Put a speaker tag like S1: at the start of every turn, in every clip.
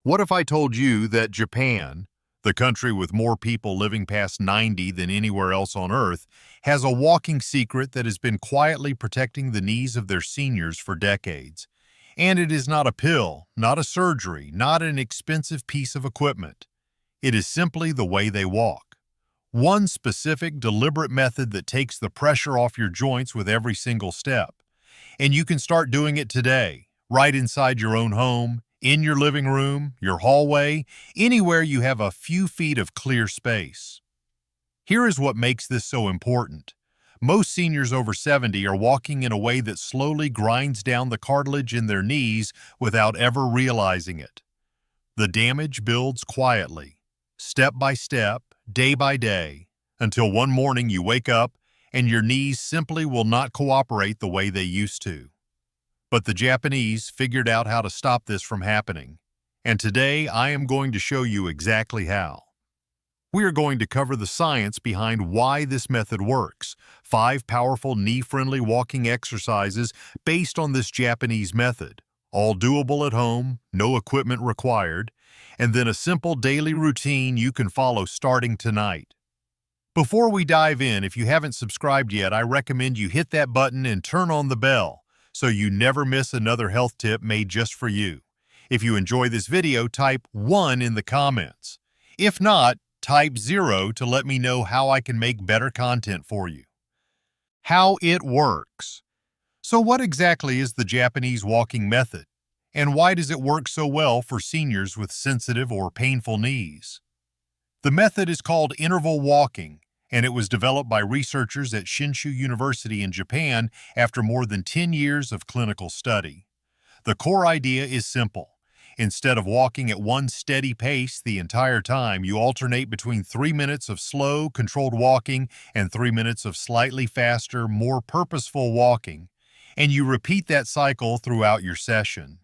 S1: What if I told you that Japan, the country with more people living past 90 than anywhere else on Earth, has a walking secret that has been quietly protecting the knees of their seniors for decades? And it is not a pill, not a surgery, not an expensive piece of equipment. It is simply the way they walk. One specific, deliberate method that takes the pressure off your joints with every single step. And you can start doing it today, right inside your own home, in your living room, your hallway, anywhere you have a few feet of clear space. Here is what makes this so important. Most seniors over 70 are walking in a way that slowly grinds down the cartilage in their knees without ever realizing it. The damage builds quietly, step by step, day by day, until one morning you wake up and your knees simply will not cooperate the way they used to. But the Japanese figured out how to stop this from happening, and today I am going to show you exactly how. We are going to cover the science behind why this method works, 5 powerful knee-friendly walking exercises based on this Japanese method, all doable at home, no equipment required, and then a simple daily routine you can follow starting tonight. Before we dive in, if you haven't subscribed yet, I recommend you hit that button and turn on the bell so you never miss another health tip made just for you. If you enjoy this video, type 1 in the comments. If not, type 0 to let me know how I can make better content for you. How it works. So what exactly is the Japanese walking method? And why does it work so well for seniors with sensitive or painful knees? The method is called interval walking, and it was developed by researchers at Shinshu University in Japan after more than 10 years of clinical study. The core idea is simple. Instead of walking at one steady pace the entire time, you alternate between 3 minutes of slow, controlled walking and 3 minutes of slightly faster, more purposeful walking, and you repeat that cycle throughout your session.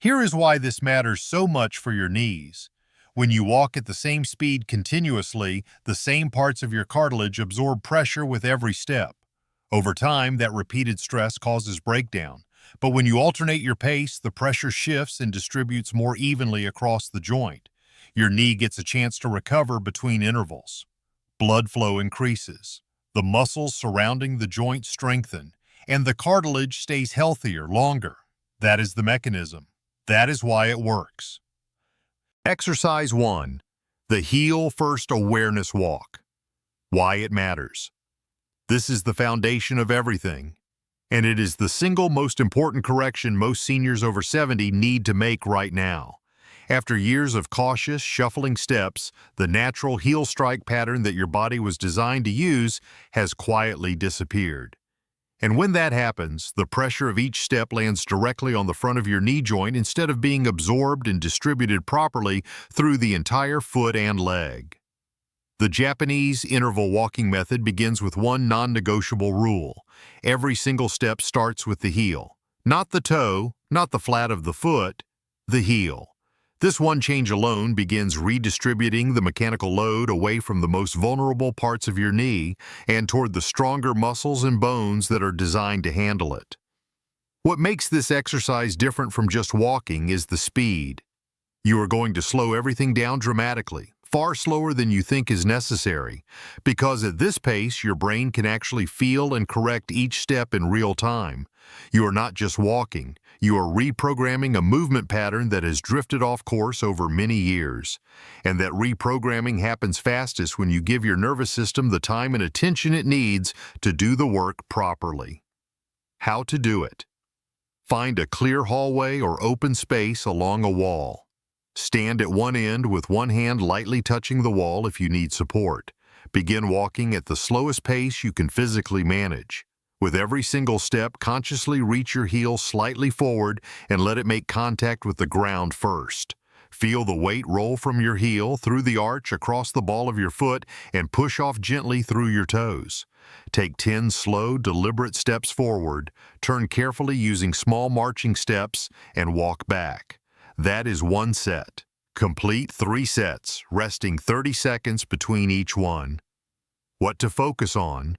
S1: Here is why this matters so much for your knees. When you walk at the same speed continuously, the same parts of your cartilage absorb pressure with every step. Over time, that repeated stress causes breakdown. But when you alternate your pace, the pressure shifts and distributes more evenly across the joint. Your knee gets a chance to recover between intervals. Blood flow increases. The muscles surrounding the joint strengthen, and the cartilage stays healthier longer. That is the mechanism. That is why it works. Exercise 1. The Heel First Awareness Walk. Why it matters. This is the foundation of everything, and it is the single most important correction most seniors over 70 need to make right now. After years of cautious, shuffling steps, the natural heel strike pattern that your body was designed to use has quietly disappeared. And when that happens, the pressure of each step lands directly on the front of your knee joint instead of being absorbed and distributed properly through the entire foot and leg. The Japanese interval walking method begins with one non-negotiable rule. Every single step starts with the heel. Not the toe, not the flat of the foot, the heel. This one change alone begins redistributing the mechanical load away from the most vulnerable parts of your knee and toward the stronger muscles and bones that are designed to handle it. What makes this exercise different from just walking is the speed. You are going to slow everything down dramatically, far slower than you think is necessary, because at this pace your brain can actually feel and correct each step in real time. You are not just walking, you are reprogramming a movement pattern that has drifted off course over many years. And that reprogramming happens fastest when you give your nervous system the time and attention it needs to do the work properly. How to do it. Find a clear hallway or open space along a wall. Stand at one end with one hand lightly touching the wall if you need support. Begin walking at the slowest pace you can physically manage. With every single step, consciously reach your heel slightly forward and let it make contact with the ground first. Feel the weight roll from your heel through the arch across the ball of your foot and push off gently through your toes. Take 10 slow, deliberate steps forward, turn carefully using small marching steps, and walk back. That is one set. Complete 3 sets, resting 30 seconds between each one. What to focus on?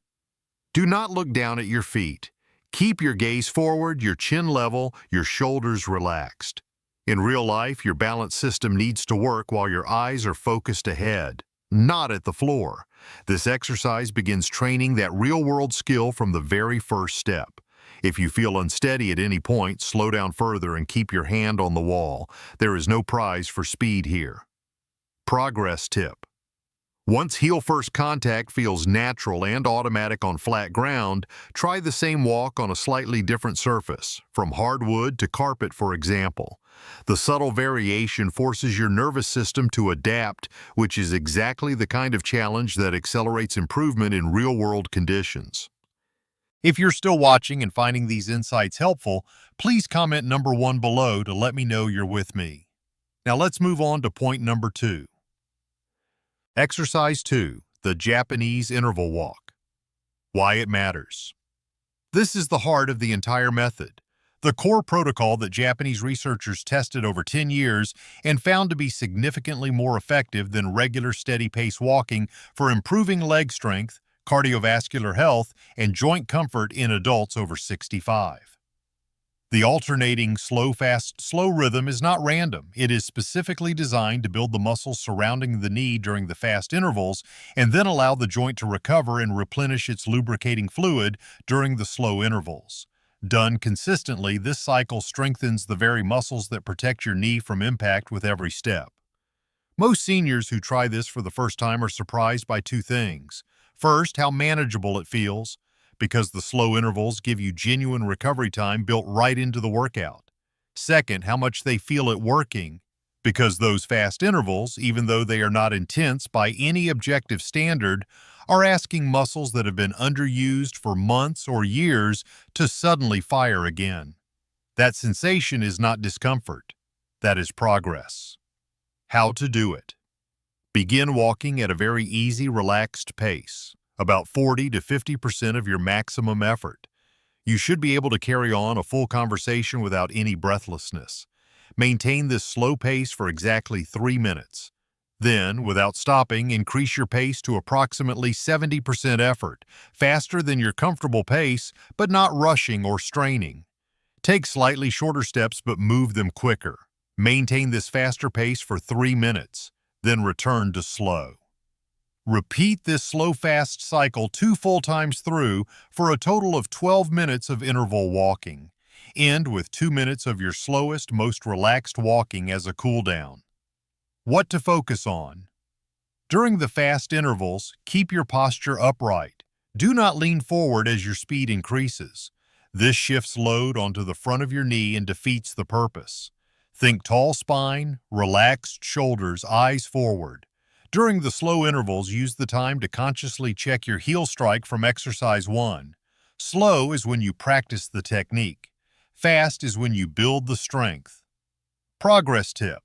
S1: Do not look down at your feet. Keep your gaze forward, your chin level, your shoulders relaxed. In real life, your balance system needs to work while your eyes are focused ahead, not at the floor. This exercise begins training that real-world skill from the very first step. If you feel unsteady at any point, slow down further and keep your hand on the wall. There is no prize for speed here. Progress tip. Once heel-first contact feels natural and automatic on flat ground, try the same walk on a slightly different surface, from hardwood to carpet, for example. The subtle variation forces your nervous system to adapt, which is exactly the kind of challenge that accelerates improvement in real-world conditions. If you're still watching and finding these insights helpful, please comment number 1 below to let me know you're with me. Now let's move on to point number 2. Exercise 2, the Japanese interval walk. Why it matters. This is the heart of the entire method, the core protocol that Japanese researchers tested over 10 years and found to be significantly more effective than regular steady-pace walking for improving leg strength, cardiovascular health, and joint comfort in adults over 65. The alternating slow-fast, slow rhythm is not random. It is specifically designed to build the muscles surrounding the knee during the fast intervals and then allow the joint to recover and replenish its lubricating fluid during the slow intervals. Done consistently, this cycle strengthens the very muscles that protect your knee from impact with every step. Most seniors who try this for the first time are surprised by 2 things. First, how manageable it feels, because the slow intervals give you genuine recovery time built right into the workout. Second, how much they feel it working, because those fast intervals, even though they are not intense by any objective standard, are asking muscles that have been underused for months or years to suddenly fire again. That sensation is not discomfort. That is progress. How to do it. Begin walking at a very easy, relaxed pace, about 40 to 50% of your maximum effort. You should be able to carry on a full conversation without any breathlessness. Maintain this slow pace for exactly 3 minutes. Then, without stopping, increase your pace to approximately 70% effort, faster than your comfortable pace, but not rushing or straining. Take slightly shorter steps but move them quicker. Maintain this faster pace for 3 minutes, then return to slow. Repeat this slow-fast cycle 2 full times through for a total of 12 minutes of interval walking. End with 2 minutes of your slowest, most relaxed walking as a cool-down. What to focus on. During the fast intervals, keep your posture upright. Do not lean forward as your speed increases. This shifts load onto the front of your knee and defeats the purpose. Think tall spine, relaxed shoulders, eyes forward. During the slow intervals, use the time to consciously check your heel strike from exercise 1. Slow is when you practice the technique. Fast is when you build the strength. Progress tip.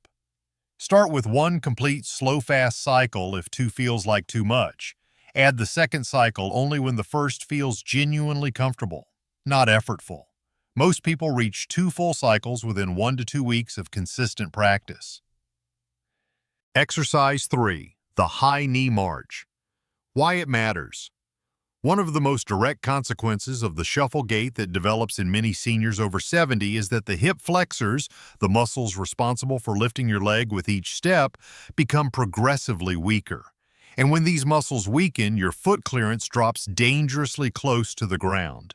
S1: Start with 1 complete slow-fast cycle if 2 feels like too much. Add the second cycle only when the first feels genuinely comfortable, not effortful. Most people reach 2 full cycles within 1 to 2 weeks of consistent practice. Exercise 3. The high knee march. Why it matters. One of the most direct consequences of the shuffle gait that develops in many seniors over 70 is that the hip flexors, the muscles responsible for lifting your leg with each step, become progressively weaker. And when these muscles weaken, your foot clearance drops dangerously close to the ground.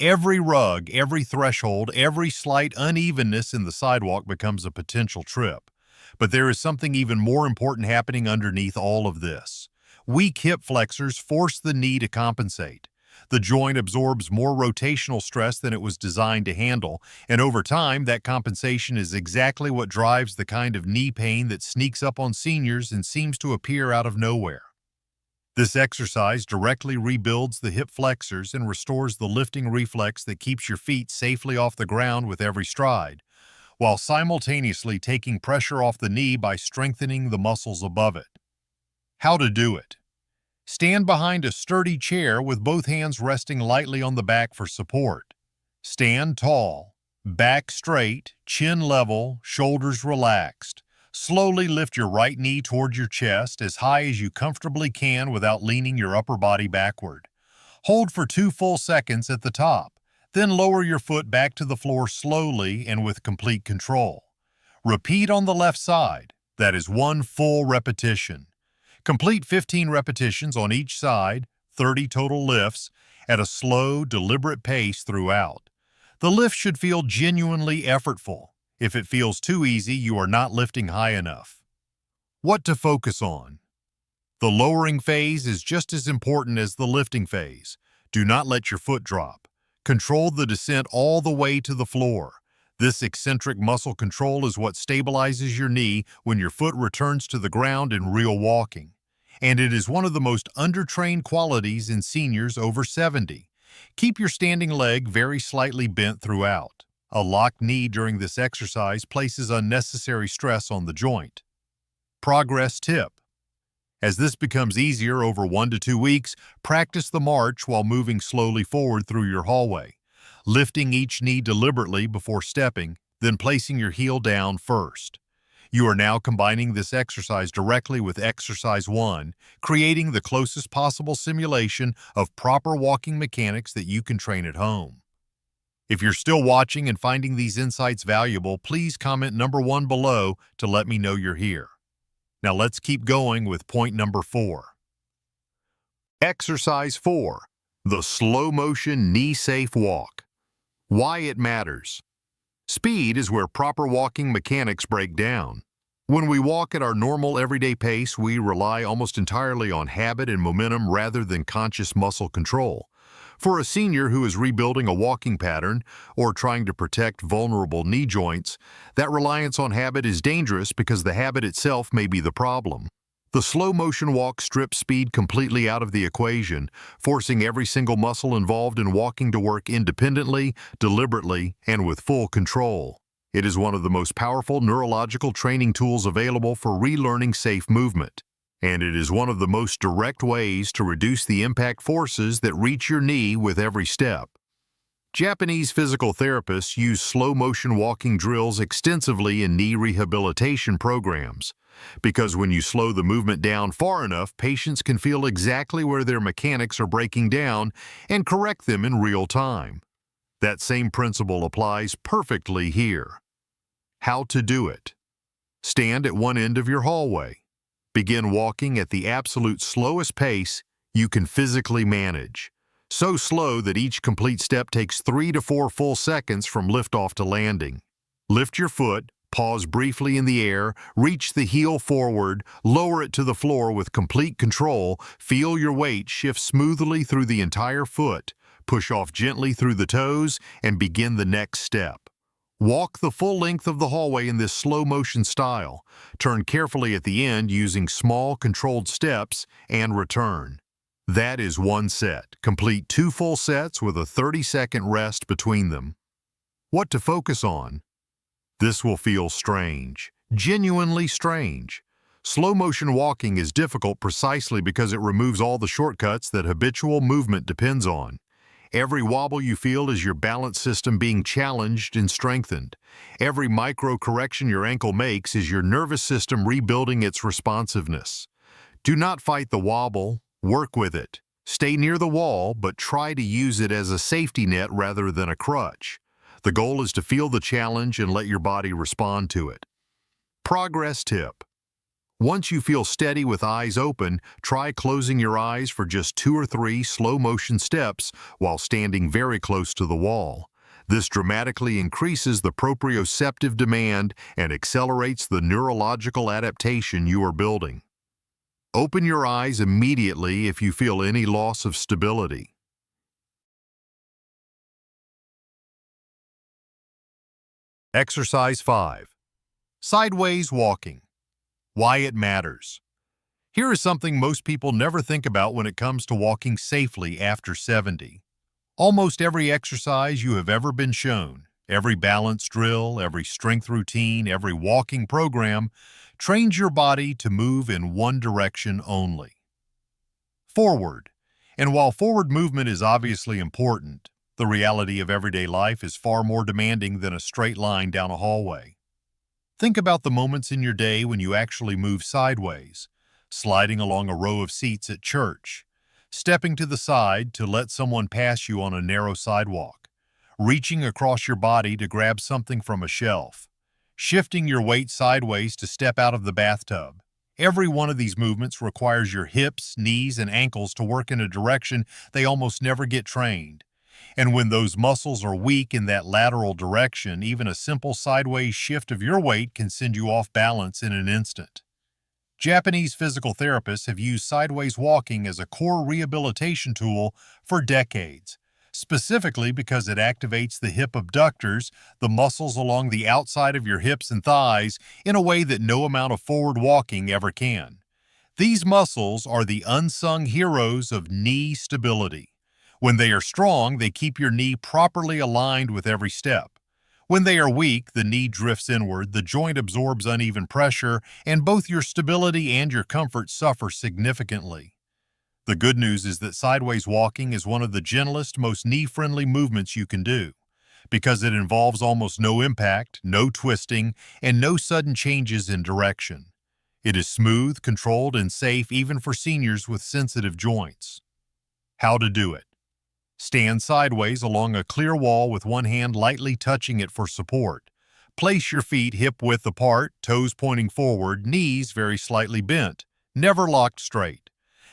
S1: Every rug, every threshold, every slight unevenness in the sidewalk becomes a potential trip. But there is something even more important happening underneath all of this. Weak hip flexors force the knee to compensate. The joint absorbs more rotational stress than it was designed to handle, and over time, that compensation is exactly what drives the kind of knee pain that sneaks up on seniors and seems to appear out of nowhere. This exercise directly rebuilds the hip flexors and restores the lifting reflex that keeps your feet safely off the ground with every stride, while simultaneously taking pressure off the knee by strengthening the muscles above it. How to do it. Stand behind a sturdy chair with both hands resting lightly on the back for support. Stand tall, back straight, chin level, shoulders relaxed. Slowly lift your right knee toward your chest as high as you comfortably can without leaning your upper body backward. Hold for 2 full seconds at the top. Then lower your foot back to the floor slowly and with complete control. Repeat on the left side. That is one full repetition. Complete 15 repetitions on each side, 30 total lifts, at a slow, deliberate pace throughout. The lift should feel genuinely effortful. If it feels too easy, you are not lifting high enough. What to focus on? The lowering phase is just as important as the lifting phase. Do not let your foot drop. Control the descent all the way to the floor. This eccentric muscle control is what stabilizes your knee when your foot returns to the ground in real walking. And it is one of the most undertrained qualities in seniors over 70. Keep your standing leg very slightly bent throughout. A locked knee during this exercise places unnecessary stress on the joint. Progress tip. As this becomes easier over 1 to 2 weeks, practice the march while moving slowly forward through your hallway, lifting each knee deliberately before stepping, then placing your heel down first. You are now combining this exercise directly with exercise 1, creating the closest possible simulation of proper walking mechanics that you can train at home. If you're still watching and finding these insights valuable, please comment number 1 below to let me know you're here. Now let's keep going with point number 4. Exercise 4, the slow motion knee-safe walk. Why it matters. Speed is where proper walking mechanics break down. When we walk at our normal everyday pace, we rely almost entirely on habit and momentum rather than conscious muscle control. For a senior who is rebuilding a walking pattern or trying to protect vulnerable knee joints, that reliance on habit is dangerous because the habit itself may be the problem. The slow motion walk strips speed completely out of the equation, forcing every single muscle involved in walking to work independently, deliberately, and with full control. It is one of the most powerful neurological training tools available for relearning safe movement. And it is one of the most direct ways to reduce the impact forces that reach your knee with every step. Japanese physical therapists use slow-motion walking drills extensively in knee rehabilitation programs, because when you slow the movement down far enough, patients can feel exactly where their mechanics are breaking down and correct them in real time. That same principle applies perfectly here. How to do it. Stand at one end of your hallway. Begin walking at the absolute slowest pace you can physically manage. So slow that each complete step takes 3 to 4 full seconds from liftoff to landing. Lift your foot, pause briefly in the air, reach the heel forward, lower it to the floor with complete control, feel your weight shift smoothly through the entire foot, push off gently through the toes, and begin the next step. Walk the full length of the hallway in this slow motion style. Turn carefully at the end using small controlled steps and return. That is one set. Complete 2 full sets with a 30-second rest between them. What to focus on? This will feel strange, genuinely strange. Slow motion walking is difficult precisely because it removes all the shortcuts that habitual movement depends on. Every wobble you feel is your balance system being challenged and strengthened. Every micro correction your ankle makes is your nervous system rebuilding its responsiveness. Do not fight the wobble, work with it. Stay near the wall, but try to use it as a safety net rather than a crutch. The goal is to feel the challenge and let your body respond to it. Progress tip. Once you feel steady with eyes open, try closing your eyes for just 2 or 3 slow-motion steps while standing very close to the wall. This dramatically increases the proprioceptive demand and accelerates the neurological adaptation you are building. Open your eyes immediately if you feel any loss of stability. Exercise 5. Sideways walking. Why it matters. Here is something most people never think about when it comes to walking safely after 70. Almost every exercise you have ever been shown, every balance drill, every strength routine, every walking program, trains your body to move in one direction only. Forward. And while forward movement is obviously important, the reality of everyday life is far more demanding than a straight line down a hallway. Think about the moments in your day when you actually move sideways, sliding along a row of seats at church, stepping to the side to let someone pass you on a narrow sidewalk, reaching across your body to grab something from a shelf, shifting your weight sideways to step out of the bathtub. Every one of these movements requires your hips, knees, and ankles to work in a direction they almost never get trained. And when those muscles are weak in that lateral direction, even a simple sideways shift of your weight can send you off balance in an instant. Japanese physical therapists have used sideways walking as a core rehabilitation tool for decades, specifically because it activates the hip abductors, the muscles along the outside of your hips and thighs, in a way that no amount of forward walking ever can. These muscles are the unsung heroes of knee stability. When they are strong, they keep your knee properly aligned with every step. When they are weak, the knee drifts inward, the joint absorbs uneven pressure, and both your stability and your comfort suffer significantly. The good news is that sideways walking is one of the gentlest, most knee-friendly movements you can do, because it involves almost no impact, no twisting, and no sudden changes in direction. It is smooth, controlled, and safe even for seniors with sensitive joints. How to do it. Stand sideways along a clear wall with one hand lightly touching it for support. Place your feet hip-width apart, toes pointing forward, knees very slightly bent, never locked straight.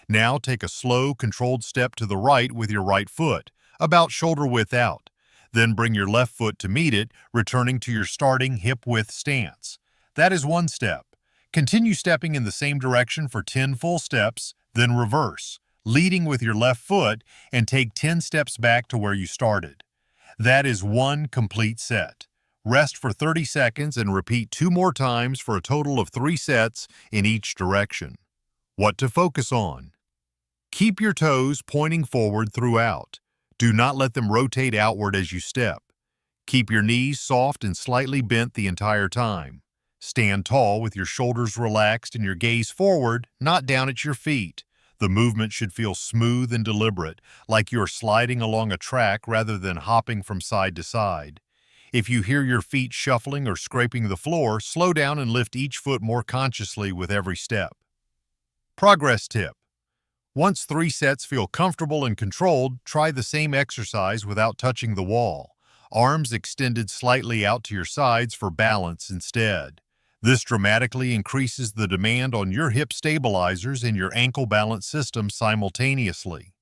S1: Now take a slow, controlled step to the right with your right foot, about shoulder-width out. Then bring your left foot to meet it, returning to your starting hip-width stance. That is one step. Continue stepping in the same direction for 10 full steps, then reverse, leading with your left foot, and take 10 steps back to where you started. That is one complete set. Rest for 30 seconds and repeat 2 more times for a total of 3 sets in each direction. What to focus on? Keep your toes pointing forward throughout. Do not let them rotate outward as you step. Keep your knees soft and slightly bent the entire time. Stand tall with your shoulders relaxed and your gaze forward, not down at your feet. The movement should feel smooth and deliberate, like you're sliding along a track rather than hopping from side to side. If you hear your feet shuffling or scraping the floor, slow down and lift each foot more consciously with every step. Progress tip. Once 3 sets feel comfortable and controlled, try the same exercise without touching the wall. Arms extended slightly out to your sides for balance instead. This dramatically increases the demand on your hip stabilizers and your ankle balance system simultaneously.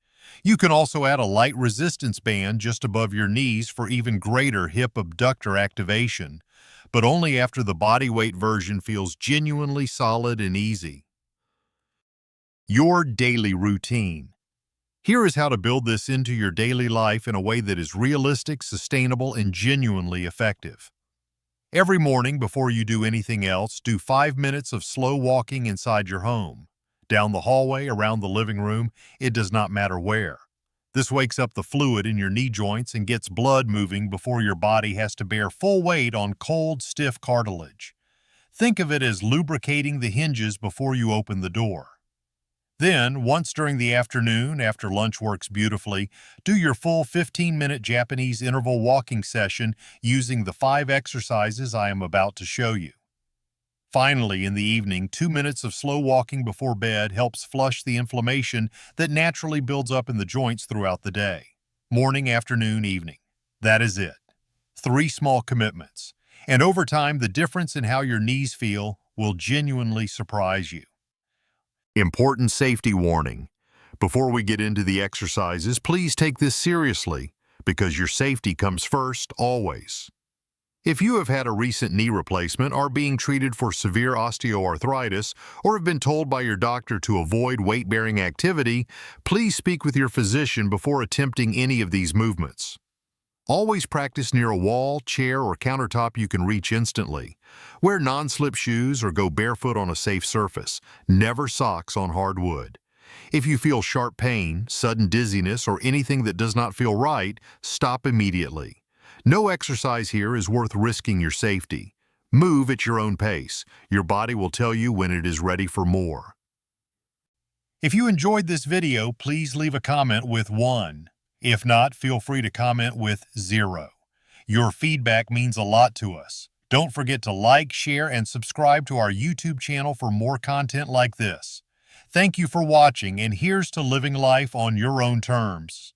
S1: You can also add a light resistance band just above your knees for even greater hip abductor activation, but only after the bodyweight version feels genuinely solid and easy. Your daily routine. Here is how to build this into your daily life in a way that is realistic, sustainable, and genuinely effective. Every morning before you do anything else, do 5 minutes of slow walking inside your home. Down the hallway, around the living room, it does not matter where. This wakes up the fluid in your knee joints and gets blood moving before your body has to bear full weight on cold, stiff cartilage. Think of it as lubricating the hinges before you open the door. Then, once during the afternoon, after lunch works beautifully, do your full 15-minute Japanese interval walking session using the 5 exercises I am about to show you. Finally, in the evening, 2 minutes of slow walking before bed helps flush the inflammation that naturally builds up in the joints throughout the day. Morning, afternoon, evening. That is it. 3 small commitments. And over time, the difference in how your knees feel will genuinely surprise you. Important safety warning. Before we get into the exercises, please take this seriously, because your safety comes first, always. If you have had a recent knee replacement, are being treated for severe osteoarthritis, or have been told by your doctor to avoid weight-bearing activity, please speak with your physician before attempting any of these movements. Always practice near a wall, chair, or countertop you can reach instantly. Wear non-slip shoes or go barefoot on a safe surface. Never socks on hard wood. If you feel sharp pain, sudden dizziness, or anything that does not feel right, stop immediately. No exercise here is worth risking your safety. Move at your own pace. Your body will tell you when it is ready for more. If you enjoyed this video, please leave a comment with 1. If not, feel free to comment with 0. Your feedback means a lot to us. Don't forget to like, share, and subscribe to our YouTube channel for more content like this. Thank you for watching, and here's to living life on your own terms.